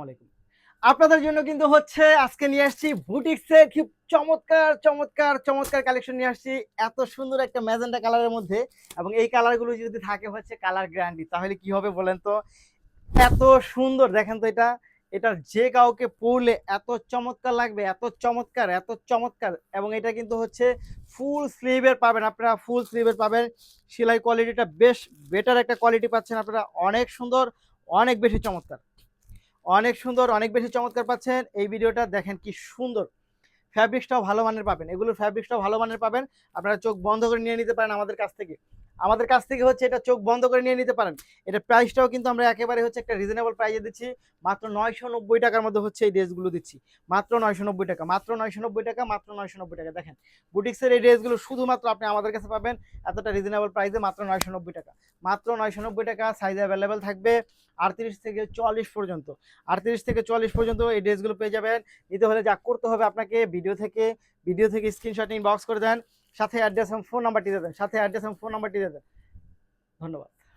আলাইকুম। আপনাদের জন্য কিন্তু হচ্ছে আজকে নিয়ে আসছি বুটিক্সের খুব চমৎকার, চমৎকার, চমৎকার কালেকশন নিয়ে আসছি। এত সুন্দর একটা ম্যাজেন্টা কালারের মধ্যে এবং এই কালারগুলো যদি থাকে হচ্ছে কালার গ্যারান্টি তাহলে কি হবে বলেন তো? এত সুন্দর দেখেন তো এটা। এটা যে কাউকে পরলে এত চমৎকার লাগবে, এত চমৎকার, এত চমৎকার এবং এটা কিন্তু হচ্ছে ফুল স্লিভের পাবেন আপনারা, ফুল স্লিভের পাবেন। সেলাই কোয়ালিটিটা বেশ বেটার একটা কোয়ালিটি পাচ্ছেন আপনারা। অনেক সুন্দর, অনেক বেশি চমৎকার। অনেক সুন্দর, অনেক বেশি চমৎকার পাচ্ছেন। এই ভিডিওটা দেখেন কি সুন্দর। ফ্যাব্রিক্সটাও ভালো মানের পাবেন, এগুলোর ফ্যাব্রিক্সটাও ভালো মানের পাবেন। আপনারা চোখ বন্ধ করে নিয়ে নিতে পারেন আমাদের কাছ থেকে। আমাদের কাছ থেকে হচ্ছে এটা চোখ বন্ধ করে নিয়ে নিতে পারেন। এটা প্রাইসটাও কিন্তু আমরা একেবারে হচ্ছে একটা রিজনেবল প্রাইসে দিচ্ছি। মাত্র 990 টাকার মধ্যে হচ্ছে এই ড্রেসগুলো দিচ্ছি। মাত্র 990 টাকা, মাত্র 990 টাকা, মাত্র 990 টাকা। দেখেন বুটিক্সের এই ড্রেসগুলো শুধুমাত্র আপনি আমাদের কাছে পাবেন এতটা রিজনেবল প্রাইসে, মাত্র 990 টাকা। মাত্র 990 টাকা। সাইজ অ্যাভেলেবেল থাকবে 38 থেকে 44 পর্যন্ত। 38 থেকে 44 পর্যন্ত এই ড্রেসগুলো পেয়ে যাবেন। নিতে হলে যা করতে হবে আপনাকে ভিডিও থেকে স্ক্রিনশট ইনবক্স করে দেন, সাথে অ্যাড্রেস এবং ফোন নাম্বারটি দিয়ে দেন, সাথে অ্যাড্রেস এবং ফোন নাম্বারটি দিয়ে দেন। ধন্যবাদ।